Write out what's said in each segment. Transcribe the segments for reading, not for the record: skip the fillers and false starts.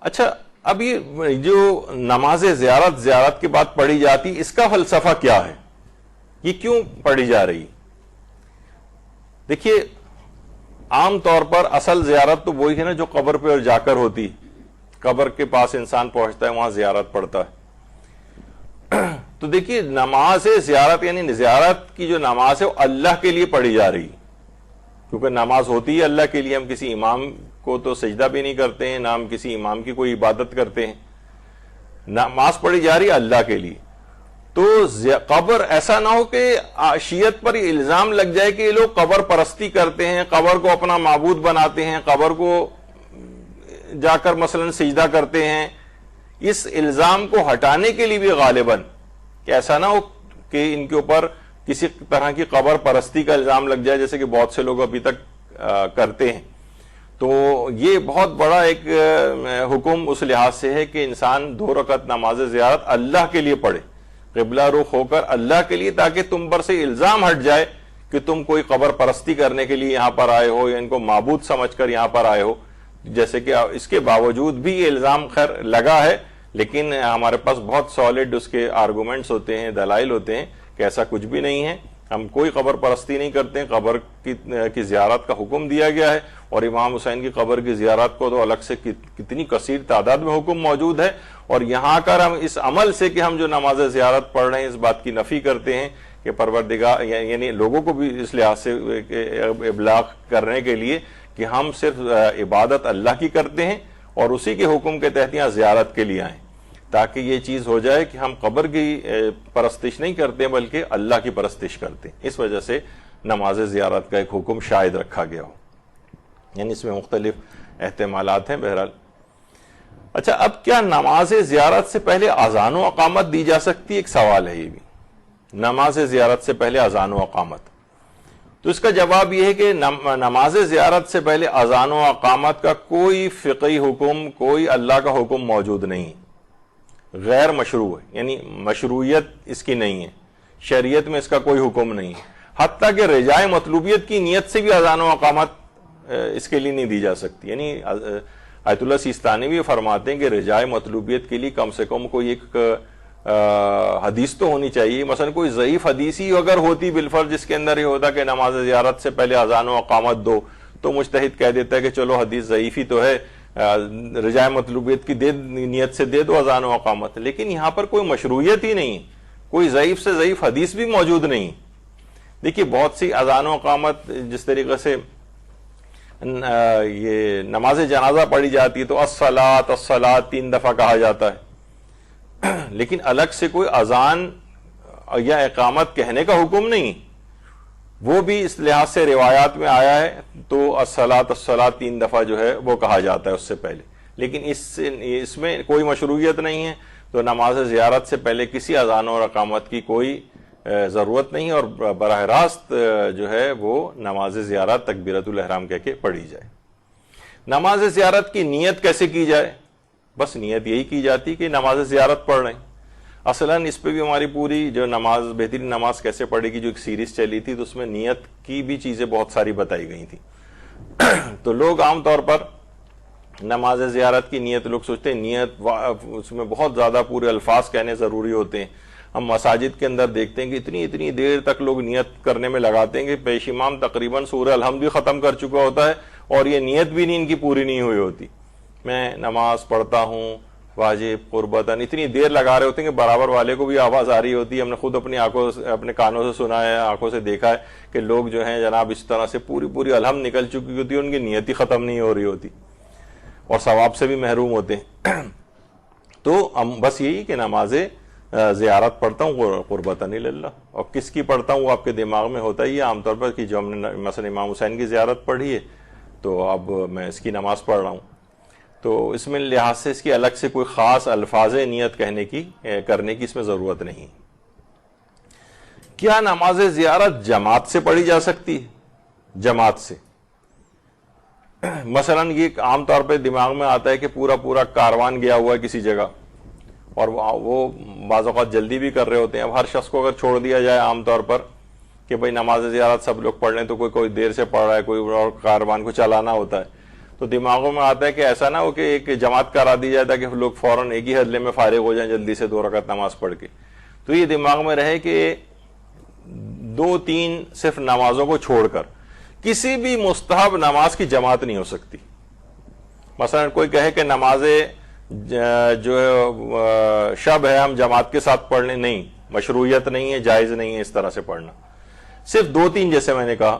اچھا، اب یہ جو نماز زیارت کے بعد پڑھی جاتی، اس کا فلسفہ کیا ہے؟ یہ کیوں پڑھی جا رہی؟ دیکھیے، عام طور پر اصل زیارت تو وہی ہے نا جو قبر پہ جا کر ہوتی، قبر کے پاس انسان پہنچتا ہے، وہاں زیارت پڑھتا ہے۔ تو دیکھیے، نماز زیارت یعنی زیارت کی جو نماز ہے وہ اللہ کے لیے پڑھی جا رہی، کیونکہ نماز ہوتی ہے اللہ کے لیے۔ ہم کسی امام کو تو سجدہ بھی نہیں کرتے ہیں، نہ ہم کسی امام کی کوئی عبادت کرتے ہیں، نماز پڑھی جا رہی ہے اللہ کے لیے۔ تو قبر ایسا نہ ہو کہ شیعت پر یہ الزام لگ جائے کہ یہ لوگ قبر پرستی کرتے ہیں، قبر کو اپنا معبود بناتے ہیں، قبر کو جا کر مثلا سجدہ کرتے ہیں۔ اس الزام کو ہٹانے کے لیے بھی غالباً کہ ایسا نہ ہو کہ ان کے اوپر کسی طرح کی قبر پرستی کا الزام لگ جائے، جیسے کہ بہت سے لوگ ابھی تک کرتے ہیں۔ تو یہ بہت بڑا ایک حکم اس لحاظ سے ہے کہ انسان 2 رکعت نماز زیارت اللہ کے لیے پڑھے، قبلہ رخ ہو کر اللہ کے لیے، تاکہ تم پر سے الزام ہٹ جائے کہ تم کوئی قبر پرستی کرنے کے لیے یہاں پر آئے ہو یا ان کو معبود سمجھ کر یہاں پر آئے ہو۔ جیسے کہ اس کے باوجود بھی یہ الزام خیر لگا ہے، لیکن ہمارے پاس بہت سالڈ اس کے آرگومنٹس ہوتے ہیں، دلائل ہوتے ہیں کہ ایسا کچھ بھی نہیں ہے، ہم کوئی قبر پرستی نہیں کرتے ہیں، قبر کی زیارت کا حکم دیا گیا ہے، اور امام حسین کی قبر کی زیارت کو تو الگ سے کتنی کثیر تعداد میں حکم موجود ہے۔ اور یہاں کر ہم اس عمل سے کہ ہم جو نماز زیارت پڑھ رہے ہیں اس بات کی نفی کرتے ہیں کہ پروردگار، یعنی لوگوں کو بھی اس لحاظ سے ابلاغ کرنے کے لیے کہ ہم صرف عبادت اللہ کی کرتے ہیں اور اسی کے حکم کے تحت یہاں زیارت کے لیے آئیں، تاکہ یہ چیز ہو جائے کہ ہم قبر کی پرستش نہیں کرتے بلکہ اللہ کی پرستش کرتے ہیں۔ اس وجہ سے نماز زیارت کا ایک حکم شاید رکھا گیا ہو، یعنی اس میں مختلف احتمالات ہیں بہرحال۔ اچھا، اب کیا نماز زیارت سے پہلے اذان و اقامت دی جا سکتی ہے؟ ایک سوال ہے یہ بھی، نماز زیارت سے پہلے اذان و اقامت۔ تو اس کا جواب یہ ہے کہ نماز زیارت سے پہلے اذان و اقامت کا کوئی فقہی حکم، کوئی اللہ کا حکم موجود نہیں، غیر مشروع ہے، یعنی مشروعیت اس کی نہیں ہے، شریعت میں اس کا کوئی حکم نہیں ہے۔ حتیٰ کہ رجائے مطلوبیت کی نیت سے بھی اذان و اقامت اس کے لیے نہیں دی جا سکتی، یعنی آیت اللہ سیستانی بھی فرماتے ہیں کہ رجائے مطلوبیت کے لیے کم سے کم کوئی ایک حدیث تو ہونی چاہیے، مثلا کوئی ضعیف حدیث ہی اگر ہوتی بالفرض جس کے اندر یہ ہوتا کہ نماز زیارت سے پہلے اذان و اقامت دو، تو مجتہد کہہ دیتا ہے کہ چلو حدیث ضعیف ہی تو ہے، رجائے مطلوبیت کی نیت سے دے دو اذان و اقامت۔ لیکن یہاں پر کوئی مشروعیت ہی نہیں، کوئی ضعیف سے ضعیف حدیث بھی موجود نہیں۔ دیکھیے، بہت سی اذان و اقامت جس طریقے سے یہ نماز جنازہ پڑھی جاتی ہے تو الصلاۃ الصلاۃ 3 دفعہ کہا جاتا ہے، لیکن الگ سے کوئی اذان یا اقامت کہنے کا حکم نہیں، وہ بھی اس لحاظ سے روایات میں آیا ہے تو الصلاۃ الصلاۃ 3 دفعہ جو ہے وہ کہا جاتا ہے اس سے پہلے، لیکن اس میں کوئی مشروعیت نہیں ہے۔ تو نماز زیارت سے پہلے کسی اذان اور اقامت کی کوئی ضرورت نہیں، اور براہ راست جو ہے وہ نماز زیارت تکبیرۃ الاحرام کہہ کے پڑھی جائے۔ نماز زیارت کی نیت کیسے کی جائے؟ بس نیت یہی کی جاتی کہ نماز زیارت پڑھ رہے ہیں۔ اصلاً اس پہ بھی ہماری پوری جو نماز، بہترین نماز کیسے پڑھے گی، جو ایک سیریز چلی تھی، تو اس میں نیت کی بھی چیزیں بہت ساری بتائی گئی تھی۔ تو لوگ عام طور پر نماز زیارت کی نیت، لوگ سوچتے ہیں نیت اس میں بہت زیادہ پورے الفاظ کہنے ضروری ہوتے ہیں۔ ہم مساجد کے اندر دیکھتے ہیں کہ اتنی دیر تک لوگ نیت کرنے میں لگاتے ہیں کہ پیش امام تقریباً سورہ الحمد بھی ختم کر چکا ہوتا ہے اور یہ نیت بھی نہیں ان کی پوری نہیں ہوئی ہوتی۔ میں نماز پڑھتا ہوں واجب قربتاً، اتنی دیر لگا رہے ہوتے ہیں کہ برابر والے کو بھی آواز آ رہی ہوتی ہے۔ ہم نے خود اپنی آنکھوں اپنے کانوں سے سنا ہے، آنکھوں سے دیکھا ہے کہ لوگ جو ہیں جناب اس طرح سے پوری الحمد نکل چکی ہوتی ہے، ان کی نیت ہی ختم نہیں ہو رہی ہوتی اور ثواب سے بھی محروم ہوتے ہیں۔ تو ہم بس یہی کہ نماز زیارت پڑھتا ہوں قربتاً اللہ، اور کس کی پڑھتا ہوں وہ آپ کے دماغ میں ہوتا ہی ہے عام طور پر کہ جو ہم نے مثلا امام حسین کی زیارت پڑھی ہے تو اب میں اس کی نماز پڑھ رہا ہوں۔ تو اس میں لحاظ سے اس کی الگ سے کوئی خاص الفاظ نیت کرنے کی اس میں ضرورت نہیں۔ کیا نماز زیارت جماعت سے پڑھی جا سکتی ہے؟ جماعت سے مثلا یہ عام طور پہ دماغ میں آتا ہے کہ پورا کاروان گیا ہوا ہے کسی جگہ اور وہ بعض اوقات جلدی بھی کر رہے ہوتے ہیں۔ اب ہر شخص کو اگر چھوڑ دیا جائے عام طور پر کہ بھئی نماز زیارت سب لوگ پڑھ لیں، تو کوئی دیر سے پڑھ رہا ہے، کوئی اور کاروان کو چلانا ہوتا ہے، تو دماغوں میں آتا ہے کہ ایسا نہ ہو کہ ایک جماعت کرا دی جائے تاکہ لوگ فوراً ایک ہی حلے میں فارغ ہو جائیں جلدی سے 2 رکعت نماز پڑھ کے. تو یہ دماغ میں رہے کہ 2-3 صرف نمازوں کو چھوڑ کر کسی بھی مستحب نماز کی جماعت نہیں ہو سکتی. مثلا کوئی کہے کہ نماز جو ہے شب ہے ہم جماعت کے ساتھ پڑھنے، نہیں، مشروعیت نہیں ہے، جائز نہیں ہے اس طرح سے پڑھنا. صرف 2-3 جیسے میں نے کہا،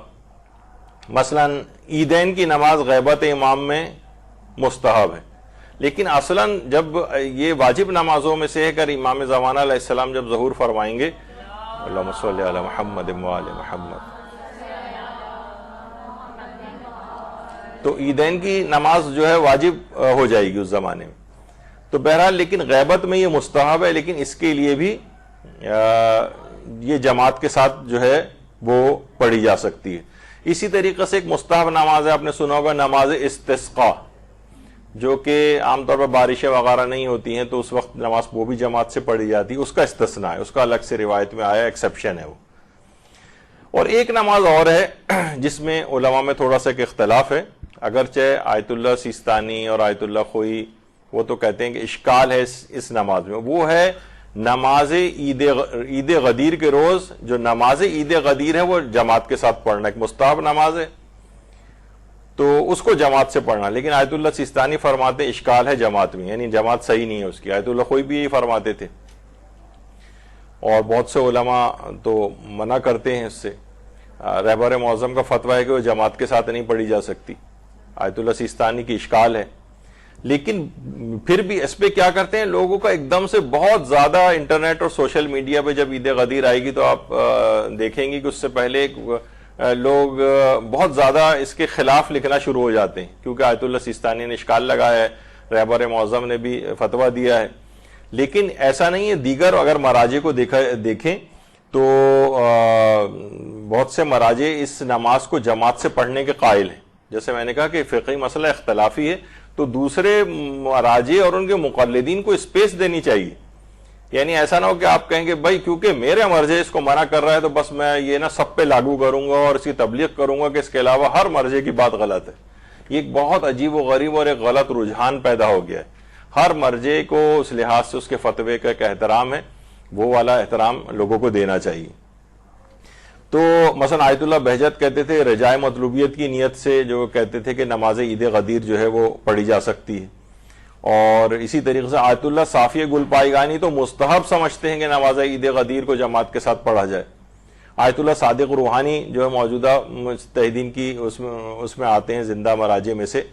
مثلا عیدین کی نماز غیبت امام میں مستحب ہے، لیکن اصلاً جب یہ واجب نمازوں میں سے ہے کہ امام زمانہ علیہ السلام جب ظہور فرمائیں گے، اللہم صلی علی محمد وآل محمد، تو عیدین کی نماز جو ہے واجب ہو جائے گی اس زمانے میں. تو بہرحال لیکن غیبت میں یہ مستحب ہے، لیکن اس کے لیے بھی یہ جماعت کے ساتھ جو ہے وہ پڑھی جا سکتی ہے. اسی طریقے سے ایک مستحب نماز ہے، آپ نے سنا ہوگا نماز استسقاء، جو کہ عام طور پر بارشیں وغیرہ نہیں ہوتی ہیں تو اس وقت نماز وہ بھی جماعت سے پڑھی جاتی ہے. اس کا استثناء ہے، اس کا الگ سے روایت میں آیا ایکسیپشن ہے وہ. اور ایک نماز اور ہے جس میں علماء میں تھوڑا سا ایک اختلاف ہے، اگرچہ آیت اللہ سیستانی اور آیت اللہ خوئی وہ تو کہتے ہیں کہ اشکال ہے اس نماز میں. وہ ہے نماز عید غدیر کے روز، جو نماز عید غدیر ہے وہ جماعت کے ساتھ پڑھنا، ایک مستحب نماز ہے تو اس کو جماعت سے پڑھنا. لیکن آیت اللہ سیستانی فرماتے ہیں اشکال ہے جماعت میں، یعنی جماعت صحیح نہیں ہے اس کی. آیت اللہ خوئی بھی یہی فرماتے تھے اور بہت سے علماء تو منع کرتے ہیں اس سے. رہبر معظم کا فتویٰ ہے کہ وہ جماعت کے ساتھ نہیں پڑھی جا سکتی. آیت اللہ سیستانی کی اشکال ہے، لیکن پھر بھی اس پہ کیا کرتے ہیں لوگوں کا ایک دم سے بہت زیادہ انٹرنیٹ اور سوشل میڈیا پہ جب عید غدیر آئے گی تو آپ دیکھیں گے کہ اس سے پہلے لوگ بہت زیادہ اس کے خلاف لکھنا شروع ہو جاتے ہیں، کیونکہ آیت اللہ سیستانی نے اشکال لگایا ہے، رہبر معظم نے بھی فتویٰ دیا ہے. لیکن ایسا نہیں ہے. دیگر اگر مراجع کو دیکھیں تو بہت سے مراجع اس نماز کو جماعت سے پڑھنے کے قائل ہیں. جیسے میں نے کہا کہ فقہی مسئلہ اختلافی ہے تو دوسرے مراجع اور ان کے مقلدین کو اسپیس دینی چاہیے. یعنی ایسا نہ ہو کہ آپ کہیں کہ بھائی کیونکہ میرے مرجع اس کو منع کر رہا ہے تو بس میں یہ نا سب پہ لاگو کروں گا اور اس کی تبلیغ کروں گا کہ اس کے علاوہ ہر مرجع کی بات غلط ہے. یہ ایک بہت عجیب و غریب اور ایک غلط رجحان پیدا ہو گیا ہے. ہر مرجع کو اس لحاظ سے اس کے فتوے کا ایک احترام ہے، وہ والا احترام لوگوں کو دینا چاہیے. تو مثلا آیت اللہ بہجت کہتے تھے رجائے مطلوبیت کی نیت سے، جو کہتے تھے کہ نماز عید غدیر جو ہے وہ پڑھی جا سکتی ہے. اور اسی طریقے سے آیت اللہ صافی گل پائیگانی تو مستحب سمجھتے ہیں کہ نماز عید غدیر کو جماعت کے ساتھ پڑھا جائے. آیت اللہ صادق روحانی جو ہے موجودہ مجتہدین کی اس میں آتے ہیں زندہ مراجع میں سے،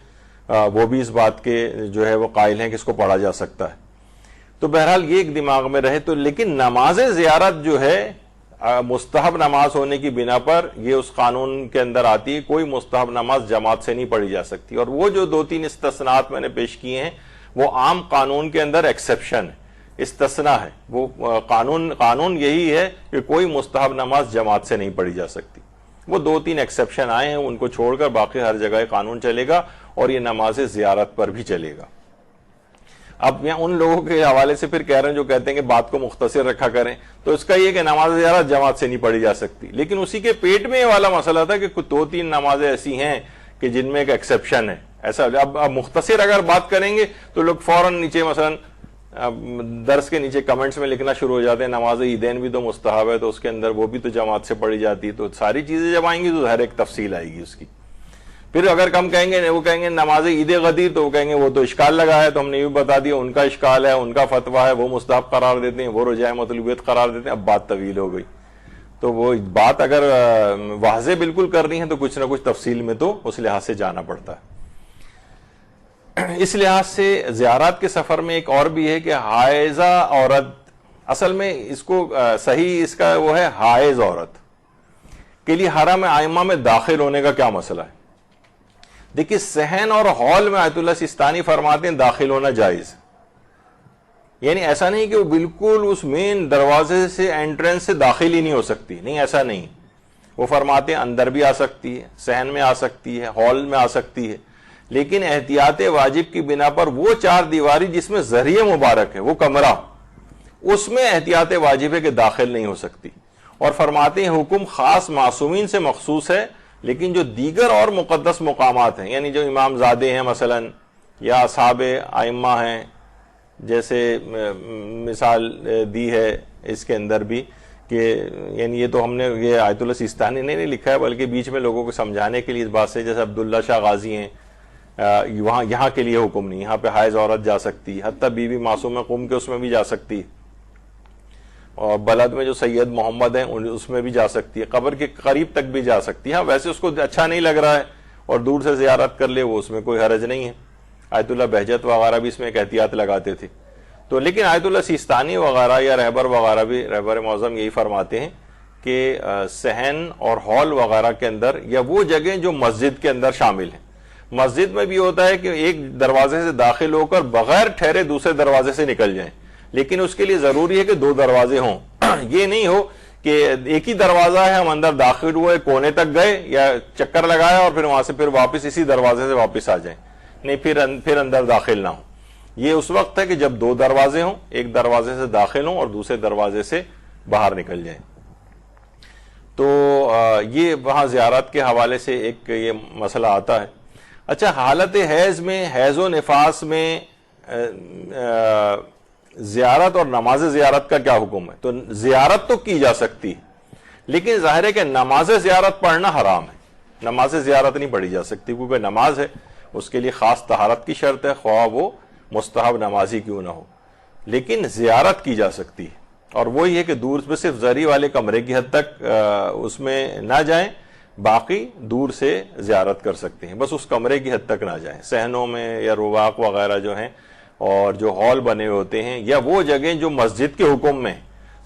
وہ بھی اس بات کے جو ہے وہ قائل ہیں کہ اس کو پڑھا جا سکتا ہے. تو بہرحال یہ ایک دماغ میں رہے. تو لیکن نماز زیارت جو ہے مستحب نماز ہونے کی بنا پر یہ اس قانون کے اندر آتی ہے، کوئی مستحب نماز جماعت سے نہیں پڑھی جا سکتی. اور وہ جو 2-3 استثناءات میں نے پیش کیے ہیں وہ عام قانون کے اندر ایکسیپشن ہے، استثناء ہے. وہ قانون یہی ہے کہ کوئی مستحب نماز جماعت سے نہیں پڑھی جا سکتی. وہ 2-3 ایکسیپشن آئے ہیں، ان کو چھوڑ کر باقی ہر جگہ قانون چلے گا اور یہ نماز زیارت پر بھی چلے گا. اب یہاں ان لوگوں کے حوالے سے پھر کہہ رہے ہیں جو کہتے ہیں کہ بات کو مختصر رکھا کریں، تو اس کا یہ کہ نماز زیارت جماعت سے نہیں پڑھی جا سکتی. لیکن اسی کے پیٹ میں یہ والا مسئلہ تھا کہ 2-3 نمازیں ایسی ہیں کہ جن میں ایک ایکسیپشن ہے. ایسا اب مختصر اگر بات کریں گے تو لوگ فوراً نیچے مثلا درس کے نیچے کمنٹس میں لکھنا شروع ہو جاتے ہیں نماز عیدین بھی تو مستحب ہے تو اس کے اندر وہ بھی تو جماعت سے پڑھی جاتی ہے. تو ساری چیزیں جب آئیں گی تو ہر ایک تفصیل آئے گی اس کی. پھر اگر کم کہیں گے وہ کہیں گے نماز عید غدیر تو وہ کہیں گے وہ تو اشکال لگا ہے، تو ہم نے یہ بھی بتا دیا ان کا اشکال ہے، ان کا فتویٰ ہے، وہ مستحب قرار دیتے ہیں، وہ رجائے مطلوبیت قرار دیتے ہیں. اب بات طویل ہو گئی. تو وہ بات اگر واضح بالکل کرنی ہے تو کچھ نہ کچھ تفصیل میں تو اس لحاظ سے جانا پڑتا ہے. اس لحاظ سے زیارات کے سفر میں ایک اور بھی ہے کہ حائضہ عورت، اصل میں اس کو صحیح اس کا وہ ہے حائض عورت کے لیے حرم عائمہ میں داخل ہونے کا کیا مسئلہ ہے. دیکھیے صحن اور ہال میں آیت اللہ سیستانی فرماتے ہیں داخل ہونا جائز. یعنی ایسا نہیں کہ وہ بالکل اس مین دروازے سے انٹرنس سے داخل ہی نہیں ہو سکتی، نہیں ایسا نہیں. وہ فرماتے ہیں اندر بھی آ سکتی ہے، صحن میں آ سکتی ہے، ہال میں آ سکتی ہے، لیکن احتیاط واجب کی بنا پر وہ 4 دیواری جس میں ذریعہ مبارک ہے، وہ کمرہ، اس میں احتیاط واجب ہے کہ داخل نہیں ہو سکتی. اور فرماتے ہیں حکم خاص معصومین سے مخصوص ہے، لیکن جو دیگر اور مقدس مقامات ہیں، یعنی جو امام زادے ہیں مثلا یا اصحاب ائمہ ہیں، جیسے مثال دی ہے اس کے اندر بھی کہ یعنی یہ تو ہم نے یہ آیت اللہ سیستانی نے نہیں لکھا ہے، بلکہ بیچ میں لوگوں کو سمجھانے کے لیے اس بات سے، جیسے عبداللہ شاہ غازی ہیں، یہاں کے لیے حکم نہیں، یہاں پہ حائض عورت جا سکتی، حتیٰ بی بی معصومہ قم کے اس میں بھی جا سکتی، اور بلد میں جو سید محمد ہیں اس میں بھی جا سکتی ہے، قبر کے قریب تک بھی جا سکتی ہے۔ ہاں ویسے اس کو اچھا نہیں لگ رہا ہے اور دور سے زیارت کر لے، وہ اس میں کوئی حرج نہیں ہے۔ آیت اللہ بہجت وغیرہ بھی اس میں ایک احتیاط لگاتے تھے، تو لیکن آیت اللہ سیستانی وغیرہ یا رہبر وغیرہ بھی، رہبر معظم یہی فرماتے ہیں کہ صحن اور ہال وغیرہ کے اندر، یا وہ جگہیں جو مسجد کے اندر شامل ہیں، مسجد میں بھی ہوتا ہے کہ ایک دروازے سے داخل ہو کر بغیر ٹھہرے دوسرے دروازے سے نکل جائیں، لیکن اس کے لیے ضروری ہے کہ 2 دروازے ہوں۔ یہ نہیں ہو کہ ایک ہی دروازہ ہے، ہم اندر داخل ہوئے، کونے تک گئے یا چکر لگایا اور پھر وہاں سے پھر واپس اسی دروازے سے واپس آ جائیں، نہیں پھر اندر داخل نہ ہو۔ یہ اس وقت ہے کہ جب 2 دروازے ہوں، ایک دروازے سے داخل ہوں اور دوسرے دروازے سے باہر نکل جائیں۔ تو یہ وہاں زیارت کے حوالے سے ایک یہ مسئلہ آتا ہے۔ اچھا، حالت حیض میں، حیض و نفاس میں زیارت اور نماز زیارت کا کیا حکم ہے؟ تو زیارت تو کی جا سکتی ہے، لیکن ظاہر ہے کہ نماز زیارت پڑھنا حرام ہے۔ نماز زیارت نہیں پڑھی جا سکتی، کیونکہ نماز ہے، اس کے لیے خاص طہارت کی شرط ہے، خواہ وہ مستحب نمازی کیوں نہ ہو، لیکن زیارت کی جا سکتی ہے، اور وہی ہے کہ دور میں صرف زری والے کمرے کی حد تک اس میں نہ جائیں، باقی دور سے زیارت کر سکتے ہیں، بس اس کمرے کی حد تک نہ جائیں۔ صحنوں میں یا رواق وغیرہ جو ہیں اور جو ہال بنے ہوتے ہیں، یا وہ جگہیں جو مسجد کے حکم میں،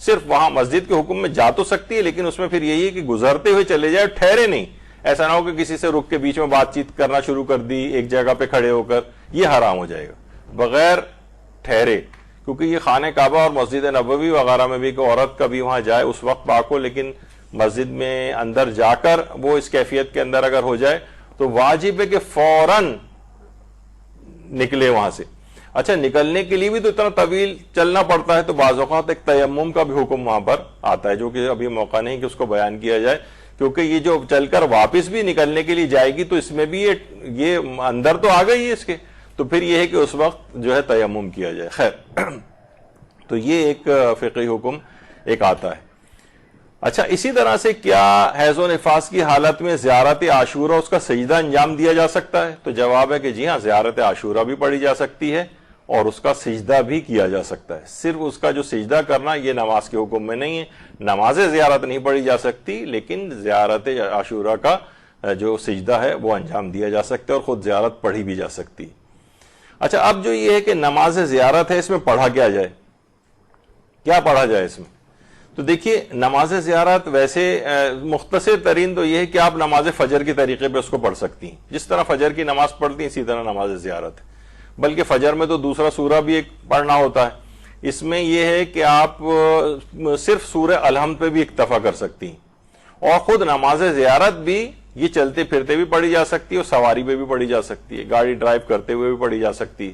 صرف وہاں مسجد کے حکم میں جا تو سکتی ہے، لیکن اس میں پھر یہی ہے کہ گزرتے ہوئے چلے جائے، ٹھہرے نہیں، ایسا نہ ہو کہ کسی سے رک کے بیچ میں بات چیت کرنا شروع کر دی ایک جگہ پہ کھڑے ہو کر، یہ حرام ہو جائے گا بغیر ٹھہرے، کیونکہ یہ خانہ کعبہ اور مسجد نبوی وغیرہ میں بھی کہ عورت کبھی وہاں جائے اس وقت پاک ہو، لیکن مسجد میں اندر جا کر وہ اس کیفیت کے اندر اگر ہو جائے تو واجب ہے کہ فوراً نکلے وہاں سے۔ اچھا، نکلنے کے لیے بھی تو اتنا طویل چلنا پڑتا ہے، تو بعض اوقات ایک تیمم کا بھی حکم وہاں پر آتا ہے، جو کہ ابھی موقع نہیں کہ اس کو بیان کیا جائے، کیونکہ یہ جو چل کر واپس بھی نکلنے کے لیے جائے گی تو اس میں بھی یہ اندر تو آ گئی ہے اس کے، تو پھر یہ ہے کہ اس وقت جو ہے تیمم کیا جائے۔ خیر، تو یہ ایک فقہی حکم ایک آتا ہے۔ اچھا، اسی طرح سے کیا حیض و نفاس کی حالت میں زیارت عاشورہ اس کا سجدہ انجام دیا جا سکتا ہے؟ تو جواب ہے کہ جی ہاں، زیارت عاشورہ بھی پڑھی جا سکتی ہے اور اس کا سجدہ بھی کیا جا سکتا ہے، صرف اس کا جو سجدہ کرنا یہ نماز کے حکم میں نہیں ہے۔ نماز زیارت نہیں پڑھی جا سکتی، لیکن زیارت عاشورہ کا جو سجدہ ہے وہ انجام دیا جا سکتا ہے اور خود زیارت پڑھی بھی جا سکتی ہے۔ اچھا، اب جو یہ ہے کہ نماز زیارت ہے، اس میں پڑھا کیا جائے، کیا پڑھا جائے اس میں؟ تو دیکھیے، نماز زیارت ویسے مختصر ترین تو یہ ہے کہ آپ نماز فجر کے طریقے پہ اس کو پڑھ سکتی ہیں، جس طرح فجر کی نماز پڑھتی ہیں اسی طرح نماز زیارت ہے، بلکہ فجر میں تو دوسرا سورہ بھی ایک پڑھنا ہوتا ہے، اس میں یہ ہے کہ آپ صرف سورہ الحمد پہ بھی اکتفا کر سکتی ہیں، اور خود نماز زیارت بھی یہ چلتے پھرتے بھی پڑھی جا سکتی ہے اور سواری پہ بھی پڑھی جا سکتی ہے، گاڑی ڈرائیو کرتے ہوئے بھی پڑھی جا سکتی ہے،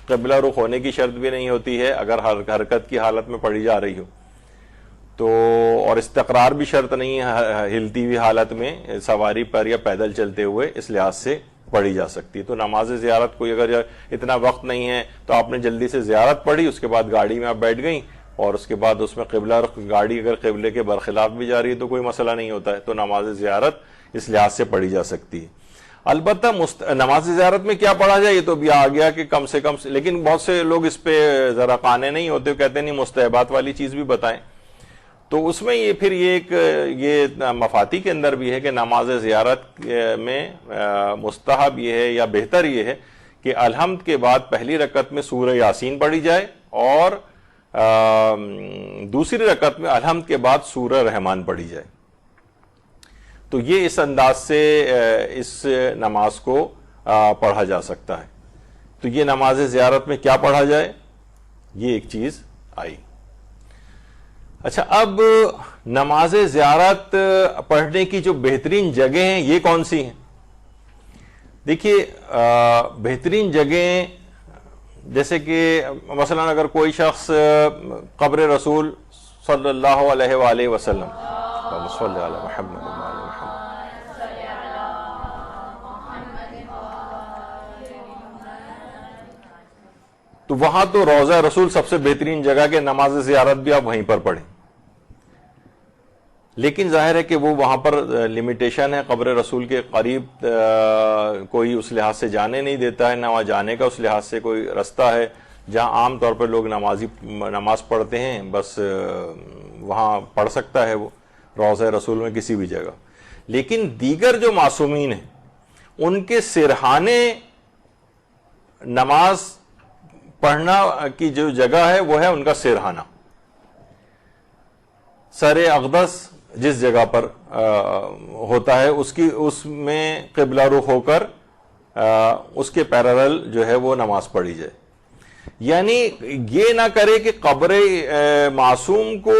قبلہ رخ ہونے کی شرط بھی نہیں ہوتی ہے اگر حرکت کی حالت میں پڑھی جا رہی ہو تو، اور استقرار بھی شرط نہیں ہے ہلتی ہوئی حالت میں سواری پر یا پیدل چلتے ہوئے، اس لحاظ سے پڑھی جا سکتی ہے۔ تو نماز زیارت کوئی اگر اتنا وقت نہیں ہے تو آپ نے جلدی سے زیارت پڑھی، اس کے بعد گاڑی میں آپ بیٹھ گئیں اور اس کے بعد اس میں قبلہ رخ، گاڑی اگر قبلے کے برخلاف بھی جا رہی ہے تو کوئی مسئلہ نہیں ہوتا ہے، تو نماز زیارت اس لحاظ سے پڑھی جا سکتی ہے۔ البتہ نماز زیارت میں کیا پڑھا جائے یہ تو بھی آ گیا کہ کم سے کم، لیکن بہت سے لوگ اس پہ ذرا قانے نہیں ہوتے، کہتے نہیں مستحبات والی چیز بھی بتائیں، تو اس میں یہ پھر یہ مفاتی کے اندر بھی ہے کہ نماز زیارت میں مستحب یہ ہے یا بہتر یہ ہے کہ الحمد کے بعد پہلی رکعت میں سورہ یاسین پڑھی جائے اور دوسری رکعت میں الحمد کے بعد سورہ رحمان پڑھی جائے، تو یہ اس انداز سے اس نماز کو پڑھا جا سکتا ہے۔ تو یہ نماز زیارت میں کیا پڑھا جائے، یہ ایک چیز آئی۔ اچھا، اب نماز زیارت پڑھنے کی جو بہترین جگہیں ہیں یہ کون سی ہیں؟ دیکھیے، بہترین جگہیں جیسے کہ مثلا اگر کوئی شخص قبر رسول صلی اللہ علیہ وآلہ وسلم صلی اللہ علیہ محمد تو وہاں تو روضہ رسول سب سے بہترین جگہ کہ نماز زیارت بھی آپ وہیں پر پڑھیں. لیکن ظاہر ہے کہ وہ وہاں پر لمیٹیشن ہے, قبر رسول کے قریب کوئی اس لحاظ سے جانے نہیں دیتا ہے, نہ وہاں جانے کا اس لحاظ سے کوئی رستہ ہے جہاں عام طور پر لوگ نماز پڑھتے ہیں, بس وہاں پڑھ سکتا ہے وہ روضہ رسول میں کسی بھی جگہ. لیکن دیگر جو معصومین ہیں ان کے سرحانے نماز پڑھنا کی جو جگہ ہے وہ ہے ان کا سرحانہ, سر اقدس جس جگہ پر ہوتا ہے اس میں قبلہ رخ ہو کر اس کے پیرالل جو ہے وہ نماز پڑھی جائے. یعنی یہ نہ کرے کہ قبر معصوم کو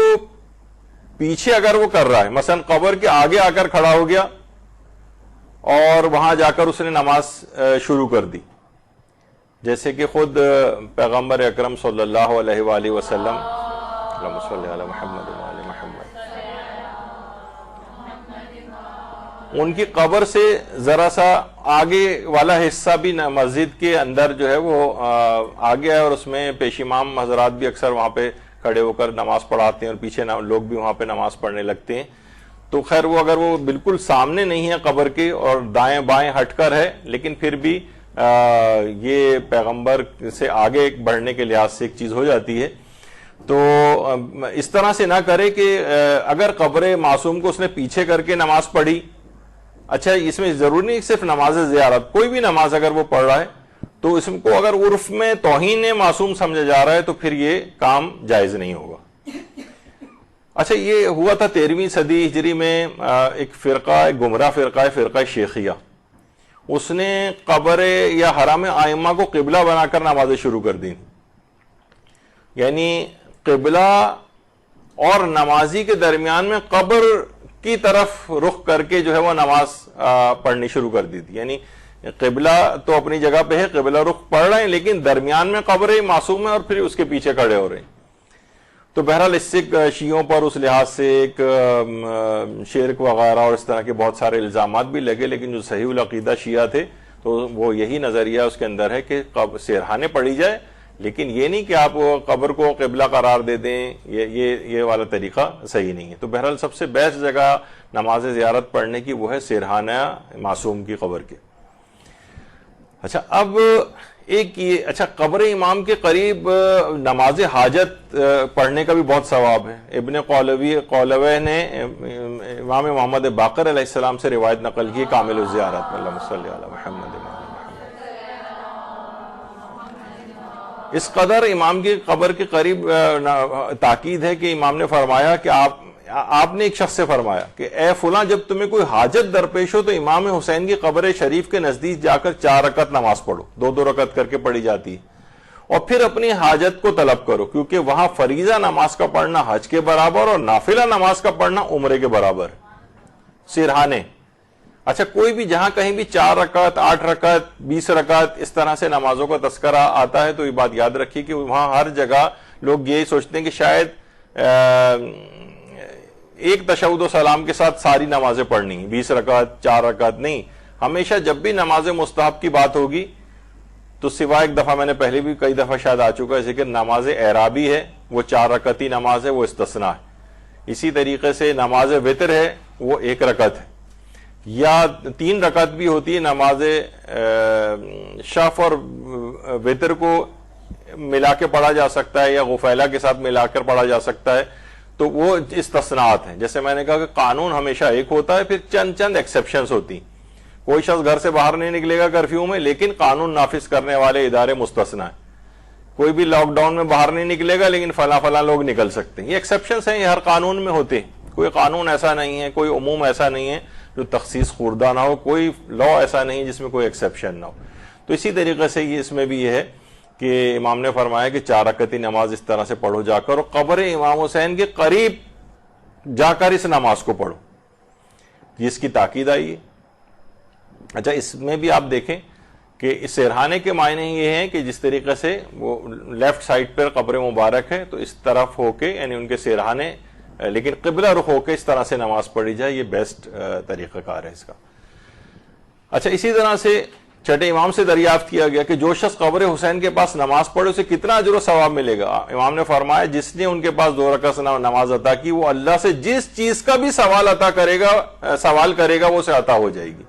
پیچھے اگر وہ کر رہا ہے, مثلا قبر کے آگے آ کر کھڑا ہو گیا اور وہاں جا کر اس نے نماز شروع کر دی, جیسے کہ خود پیغمبر اکرم صلی اللہ علیہ وآلہ وسلم, اللہم صلی علی محمد وآل محمد, ان کی قبر سے ذرا سا آگے والا حصہ بھی مسجد کے اندر جو ہے وہ آگے ہے, اور اس میں پیش امام حضرات بھی اکثر وہاں پہ کھڑے ہو کر نماز پڑھاتے ہیں اور پیچھے لوگ بھی وہاں پہ نماز پڑھنے لگتے ہیں. تو خیر وہ اگر وہ بالکل سامنے نہیں ہے قبر کے اور دائیں بائیں ہٹ کر ہے, لیکن پھر بھی یہ پیغمبر سے آگے بڑھنے کے لحاظ سے ایک چیز ہو جاتی ہے. تو اس طرح سے نہ کرے کہ اگر قبر معصوم کو اس نے پیچھے کر کے نماز پڑھی, اچھا اس میں ضروری نہیں صرف نماز زیارت, کوئی بھی نماز اگر وہ پڑھ رہا ہے تو اس کو اگر عرف میں توہین معصوم سمجھا جا رہا ہے تو پھر یہ کام جائز نہیں ہوگا. اچھا یہ ہوا تھا 13ویں صدی ہجری میں, ایک فرقہ, ایک گمراہ فرقہ ہے, فرقہ شیخیہ, اس نے قبر یا حرم ائمہ کو قبلہ بنا کر نمازیں شروع کر دی. یعنی قبلہ اور نمازی کے درمیان میں قبر کی طرف رخ کر کے جو ہے وہ نماز پڑھنی شروع کر دی تھی. یعنی قبلہ تو اپنی جگہ پہ ہے, قبلہ رخ پڑھ رہے ہیں, لیکن درمیان میں قبر معصوم ہے اور پھر اس کے پیچھے کھڑے ہو رہے ہیں. تو بہرحال اس سے شیعوں پر اس لحاظ سے ایک شرک وغیرہ اور اس طرح کے بہت سارے الزامات بھی لگے, لیکن جو صحیح العقیدہ شیعہ تھے تو وہ یہی نظریہ اس کے اندر ہے کہ سرحانے پڑھی جائے, لیکن یہ نہیں کہ آپ قبر کو قبلہ قرار دے دیں, یہ والا طریقہ صحیح نہیں ہے. تو بہرحال سب سے بیسٹ جگہ نماز زیارت پڑھنے کی وہ ہے سرحانہ معصوم کی قبر کے. اچھا اب ایک یہ, اچھا قبر امام کے قریب نماز حاجت پڑھنے کا بھی بہت ثواب ہے. ابن قولوی نے امام محمد باقر علیہ السلام سے روایت نقل کی کامل الزیارت, اللہم صلی علی محمد. اس قدر امام کی قبر کے قریب تاکید ہے کہ امام نے فرمایا کہ آپ نے ایک شخص سے فرمایا کہ اے فلاں, جب تمہیں کوئی حاجت درپیش ہو تو امام حسین کی قبر شریف کے نزدیک جا کر 4 رکعت نماز پڑھو, 2 رکعت کر کے پڑھی جاتی ہے, اور پھر اپنی حاجت کو طلب کرو, کیونکہ وہاں فریضہ نماز کا پڑھنا حج کے برابر اور نافلہ نماز کا پڑھنا عمرے کے برابر. سرحانے, اچھا کوئی بھی جہاں کہیں بھی 4 رکعت 8 رکعت 20 رکعت اس طرح سے نمازوں کا تذکرہ آتا ہے تو یہ بات یاد رکھیے کہ وہاں ہر جگہ لوگ یہی سوچتے ہیں کہ شاید ایک تشہد و سلام کے ساتھ ساری نمازیں پڑھنی, 20 رکعت 4 رکعت نہیں. ہمیشہ جب بھی نماز مستحب کی بات ہوگی تو سوائے ایک دفعہ, میں نے پہلے بھی کئی دفعہ شاید آ چکا ہے ذکر, نماز اعرابی ہے وہ 4 رکعتی نماز ہے, وہ استثناء ہے. اسی طریقے سے نماز وتر ہے وہ 1 رکعت ہے, یا 3 رکعت بھی ہوتی ہے. نماز شف اور وتر کو ملا کے پڑھا جا سکتا ہے یا غفیلہ کے ساتھ ملا کر پڑھا جا سکتا ہے, تو وہ استثناءات ہیں. جیسے میں نے کہا کہ قانون ہمیشہ ایک ہوتا ہے, پھر چند ایکسیپشنز ہوتی. کوئی شخص گھر سے باہر نہیں نکلے گا کرفیو میں, لیکن قانون نافذ کرنے والے ادارے مستثنیٰ ہیں. کوئی بھی لاک ڈاؤن میں باہر نہیں نکلے گا, لیکن فلاں لوگ نکل سکتے ہیں. یہ ایکسیپشنز ہیں, یہ ہر قانون میں ہوتے ہیں. کوئی قانون ایسا نہیں ہے, کوئی عموم ایسا نہیں ہے جو تخصیص خوردہ نہ ہو, کوئی لا ایسا نہیں جس میں کوئی ایکسیپشن نہ ہو. تو اسی طریقے سے یہ اس میں بھی یہ ہے کہ امام نے فرمایا کہ 4 رکعتی نماز اس طرح سے پڑھو جا کر, اور قبر امام حسین کے قریب جا کر اس نماز کو پڑھو, اس کی تاکید آئی ہے. اچھا اس میں بھی آپ دیکھیں کہ اس سرحانے کے معنی یہ ہیں کہ جس طریقے سے وہ لیفٹ سائڈ پر قبر مبارک ہے تو اس طرف ہو کے, یعنی ان کے سرحانے لیکن قبلہ رخ ہو کے اس طرح سے نماز پڑھی جائے, یہ بیسٹ طریقہ کار ہے اس کا. اچھا اسی طرح سے چھٹے امام سے دریافت کیا گیا کہ جو شخص قبر حسین کے پاس نماز پڑھے اسے کتنا اجر و ثواب ملے گا؟ امام نے فرمایا جس نے ان کے پاس 2 رکعت نماز عطا کی وہ اللہ سے جس چیز کا بھی سوال کرے گا وہ اسے عطا ہو جائے گی.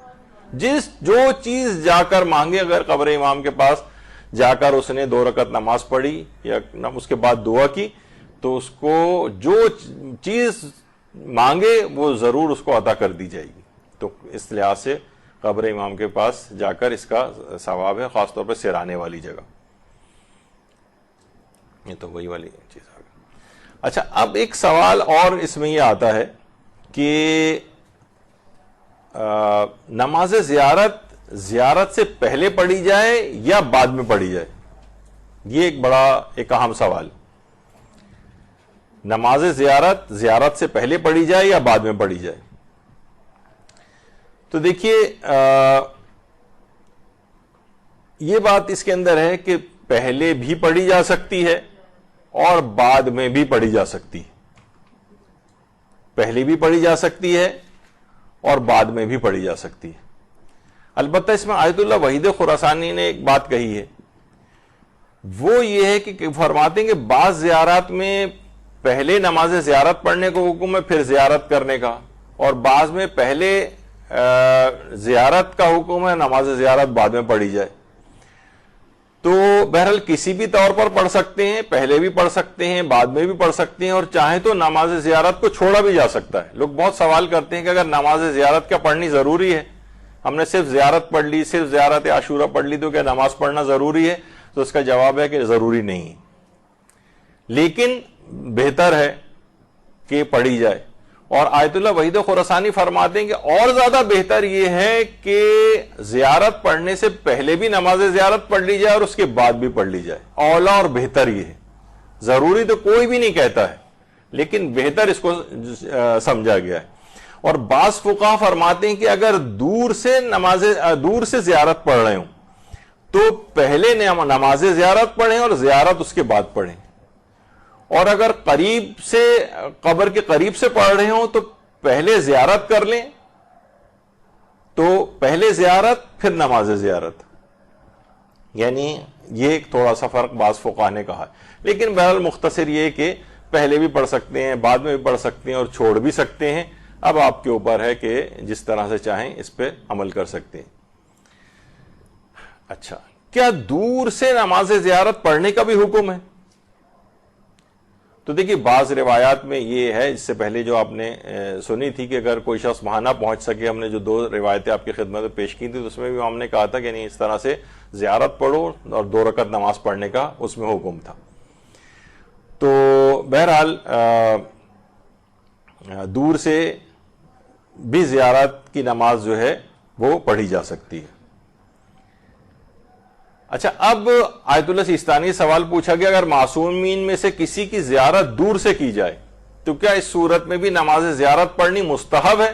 جو چیز جا کر مانگے، اگر قبر امام کے پاس جا کر اس نے 2 رکعت نماز پڑھی یا اس کے بعد دعا کی تو اس کو جو چیز مانگے وہ ضرور اس کو عطا کر دی جائے گی. تو اس لحاظ سے قبر امام کے پاس جا کر اس کا ثواب ہے، خاص طور پہ سرانے والی جگہ. یہ تو وہی والی چیز آ گئی. اچھا، اب ایک سوال اور اس میں یہ آتا ہے کہ نماز زیارت سے پہلے پڑھی جائے یا بعد میں پڑھی جائے؟ یہ ایک بڑا اہم سوال. نماز زیارت سے پہلے پڑھی جائے یا بعد میں پڑھی جائے؟ تو دیکھیے یہ بات اس کے اندر ہے کہ پہلے بھی پڑھی جا سکتی ہے اور بعد میں بھی پڑھی جا سکتی ہے. پہلے بھی پڑھی جا سکتی ہے اور بعد میں بھی پڑھی جا سکتی ہے. البتہ اس میں آیت اللہ وحید خراسانی نے ایک بات کہی ہے، وہ یہ ہے کہ فرماتے ہیں کہ بعض زیارات میں پہلے نماز زیارت پڑھنے کو حکم ہے پھر زیارت کرنے کا، اور بعض میں پہلے زیارت کا حکم ہے، نماز زیارت بعد میں پڑھی جائے. تو بہرحال کسی بھی طور پر پڑھ سکتے ہیں، پہلے بھی پڑھ سکتے ہیں، بعد میں بھی پڑھ سکتے ہیں، اور چاہیں تو نماز زیارت کو چھوڑا بھی جا سکتا ہے. لوگ بہت سوال کرتے ہیں کہ اگر نماز زیارت کیا پڑھنی ضروری ہے؟ ہم نے صرف زیارت پڑھ لی، صرف زیارت عاشورہ پڑھ لی، تو کیا نماز پڑھنا ضروری ہے؟ تو اس کا جواب ہے کہ ضروری نہیں، لیکن بہتر ہے کہ پڑھی جائے. اور آیت اللہ وحید خراسانی فرماتے ہیں کہ اور زیادہ بہتر یہ ہے کہ زیارت پڑھنے سے پہلے بھی نماز زیارت پڑھ لی جائے اور اس کے بعد بھی پڑھ لی جائے. اولا اور بہتر یہ ہے. ضروری تو کوئی بھی نہیں کہتا ہے، لیکن بہتر اس کو سمجھا گیا ہے. اور بعض فقہا فرماتے ہیں کہ اگر دور سے زیارت پڑھ رہے ہوں تو پہلے نماز زیارت پڑھیں اور زیارت اس کے بعد پڑھیں، اور اگر قبر کے قریب سے پڑھ رہے ہوں تو پہلے زیارت کر لیں، تو پہلے زیارت پھر نماز زیارت. یعنی یہ ایک تھوڑا سا فرق بعض فقہا نے کہا. لیکن بہرحال مختصر یہ کہ پہلے بھی پڑھ سکتے ہیں، بعد میں بھی پڑھ سکتے ہیں اور چھوڑ بھی سکتے ہیں. اب آپ کے اوپر ہے کہ جس طرح سے چاہیں اس پہ عمل کر سکتے ہیں. اچھا، کیا دور سے نماز زیارت پڑھنے کا بھی حکم ہے؟ تو دیکھیے بعض روایات میں یہ ہے، اس سے پہلے جو آپ نے سنی تھی کہ اگر کوئی شخص وہاں نہ پہنچ سکے، ہم نے جو 2 روایتیں آپ کی خدمت میں پیش کی تھی تو اس میں بھی ہم نے کہا تھا کہ نہیں، اس طرح سے زیارت پڑھو اور 2 رکعت نماز پڑھنے کا اس میں حکم تھا. تو بہرحال دور سے بھی زیارت کی نماز جو ہے وہ پڑھی جا سکتی ہے. اچھا، اب آیت اللہ سیستانی سوال پوچھا گیا اگر معصومین میں سے کسی کی زیارت دور سے کی جائے تو کیا اس صورت میں بھی نماز زیارت پڑھنی مستحب ہے؟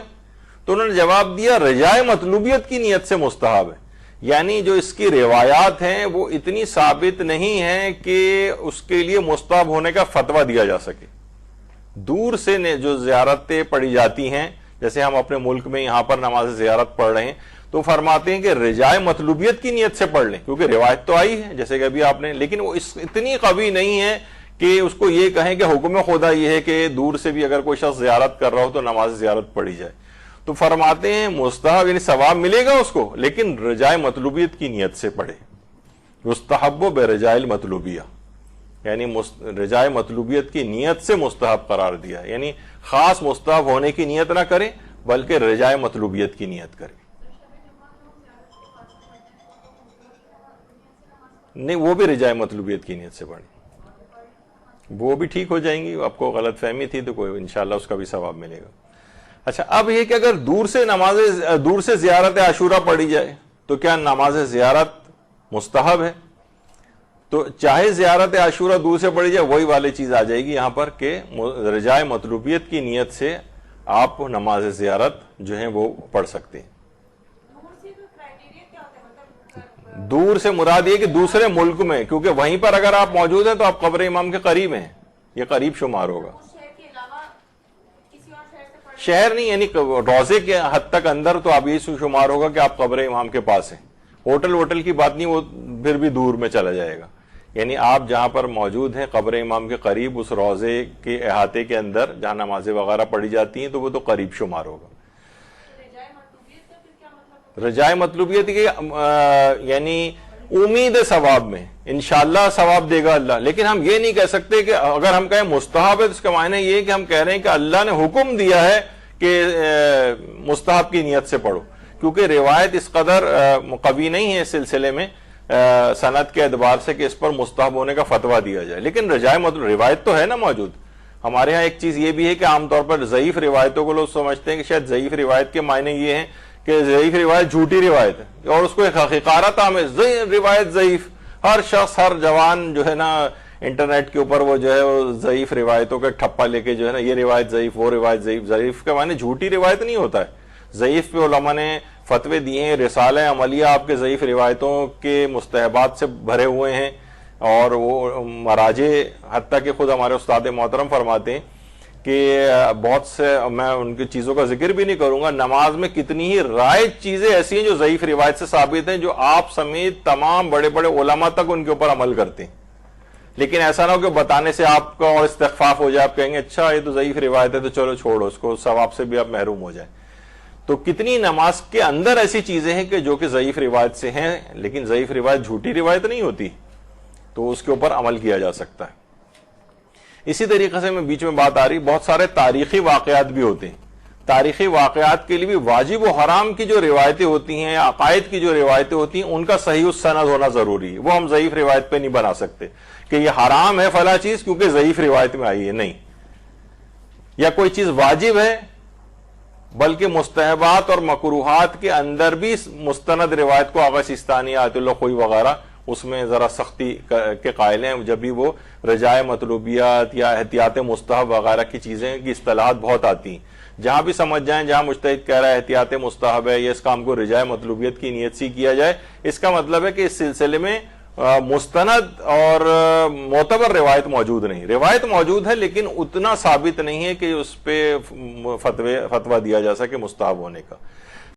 تو انہوں نے جواب دیا رجائے مطلوبیت کی نیت سے مستحب ہے. یعنی جو اس کی روایات ہیں وہ اتنی ثابت نہیں ہیں کہ اس کے لیے مستحب ہونے کا فتویٰ دیا جا سکے. دور سے جو زیارتیں پڑھی جاتی ہیں، جیسے ہم اپنے ملک میں یہاں پر نماز زیارت پڑھ رہے ہیں، تو فرماتے ہیں کہ رجائے مطلوبیت کی نیت سے پڑھ لیں، کیونکہ روایت تو آئی ہے جیسے کہ ابھی آپ نے، لیکن وہ اتنی قوی نہیں ہے کہ اس کو یہ کہیں کہ حکم خدا یہ ہے کہ دور سے بھی اگر کوئی شخص زیارت کر رہا ہو تو نماز زیارت پڑھی جائے. تو فرماتے ہیں مستحب، یعنی ثواب ملے گا اس کو، لیکن رجائے مطلوبیت کی نیت سے پڑھے. مستحب و برجائے المطلوبیہ، یعنی رجائے مطلوبیت کی نیت سے مستحب قرار دیا، یعنی خاص مستحب ہونے کی نیت نہ کریں بلکہ رجائے مطلوبیت کی نیت کریں. نہیں، وہ بھی رجائے مطلوبیت کی نیت سے پڑھیں، وہ بھی ٹھیک ہو جائیں گی. آپ کو غلط فہمی تھی تو کوئی انشاءاللہ اس کا بھی ثواب ملے گا. اچھا، اب یہ کہ اگر دور سے زیارت عاشورہ پڑھی جائے تو کیا نماز زیارت مستحب ہے؟ تو چاہے زیارت عاشورہ دور سے پڑھی جائے، وہی والی چیز آ جائے گی یہاں پر کہ رجائے مطلوبیت کی نیت سے آپ نماز زیارت جو ہیں وہ پڑھ سکتے ہیں. دور سے مراد یہ کہ دوسرے ملک میں، کیونکہ وہیں پر اگر آپ موجود ہیں تو آپ قبر امام کے قریب ہیں، یہ قریب شمار ہوگا. شہر نہیں، یعنی روضے کے حد تک اندر تو آپ یہ شمار ہوگا کہ آپ قبر امام کے پاس ہیں. ہوٹل ووٹل کی بات نہیں، وہ پھر بھی دور میں چلا جائے گا. یعنی آپ جہاں پر موجود ہیں قبر امام کے قریب، اس روضے کے احاطے کے اندر جہاں نمازیں وغیرہ پڑھی جاتی ہیں، تو وہ تو قریب شمار ہوگا. رجائے مطلوبیت کی یعنی امید ثواب میں انشاءاللہ ثواب دے گا اللہ. لیکن ہم یہ نہیں کہہ سکتے کہ اگر ہم کہیں مستحب ہے تو اس کا معنی یہ کہ ہم کہہ رہے ہیں کہ اللہ نے حکم دیا ہے کہ مستحب کی نیت سے پڑھو، کیونکہ روایت اس قدر قوی نہیں ہے اس سلسلے میں سند کے اعتبار سے کہ اس پر مستحب ہونے کا فتویٰ دیا جائے. لیکن رجائے مطلوب روایت تو ہے نا موجود. ہمارے ہاں ایک چیز یہ بھی ہے کہ عام طور پر ضعیف روایتوں کو لوگ سمجھتے ہیں کہ شاید ضعیف روایت کے معنی یہ ہیں کہ ضعیف روایت جھوٹی روایت ہے، اور اس کو ایک حقیقت عام ہے روایت ضعیف. ہر شخص، ہر جوان جو ہے نا انٹرنیٹ کے اوپر وہ جو ہے وہ ضعیف روایتوں کا ٹھپا لے کے جو ہے نا یہ روایت ضعیف، وہ روایت ضعیف. ضعیف کے معنی جھوٹی روایت نہیں ہوتا ہے. ضعیف پہ علماء نے فتوے دیے ہیں، رسالہ عملیہ آپ کے ضعیف روایتوں کے مستحبات سے بھرے ہوئے ہیں، اور وہ مراجع حتیٰ کہ خود ہمارے استاد محترم فرماتے ہیں کہ بہت سے، میں ان کی چیزوں کا ذکر بھی نہیں کروں گا، نماز میں کتنی ہی رائج چیزیں ایسی ہیں جو ضعیف روایت سے ثابت ہیں، جو آپ سمیت تمام بڑے بڑے علماء تک ان کے اوپر عمل کرتے ہیں. لیکن ایسا نہ ہو کہ بتانے سے آپ کا اور استخفاف ہو جائے، آپ کہیں گے اچھا یہ تو ضعیف روایت ہے تو چلو چھوڑو اس کو، ثواب سے بھی آپ محروم ہو جائیں. تو کتنی نماز کے اندر ایسی چیزیں ہیں کہ جو کہ ضعیف روایت سے ہیں، لیکن ضعیف روایت جھوٹی روایت نہیں ہوتی، تو اس کے اوپر عمل کیا جا سکتا ہے. اسی طریقے سے میں بیچ میں بات آ رہی، بہت سارے تاریخی واقعات بھی ہوتے ہیں. تاریخی واقعات کے لیے بھی واجب و حرام کی جو روایتیں ہوتی ہیں یا عقائد کی جو روایتیں ہوتی ہیں ان کا صحیح السند ہونا ضروری ہے. وہ ہم ضعیف روایت پہ نہیں بنا سکتے کہ یہ حرام ہے فلاں چیز کیونکہ ضعیف روایت میں آئی ہے، نہیں. یا کوئی چیز واجب ہے، بلکہ مستحبات اور مکروہات کے اندر بھی مستند روایت کو آغا سیستانی، آیت اللہ خوئی وغیرہ اس میں ذرا سختی کے قائل ہیں، جب بھی وہ رجائے مطلوبیات یا احتیاط مستحب وغیرہ کی چیزیں کی اصطلاحات بہت آتی ہیں. جہاں بھی سمجھ جائیں، جہاں مجتہد کہہ رہا ہے احتیاط مستحب ہے، یہ اس کام کو رجائے مطلوبیت کی نیت سے کیا جائے، اس کا مطلب ہے کہ اس سلسلے میں مستند اور معتبر روایت موجود نہیں. روایت موجود ہے لیکن اتنا ثابت نہیں ہے کہ اس پہ فتویٰ دیا جا سکے مستحب ہونے کا.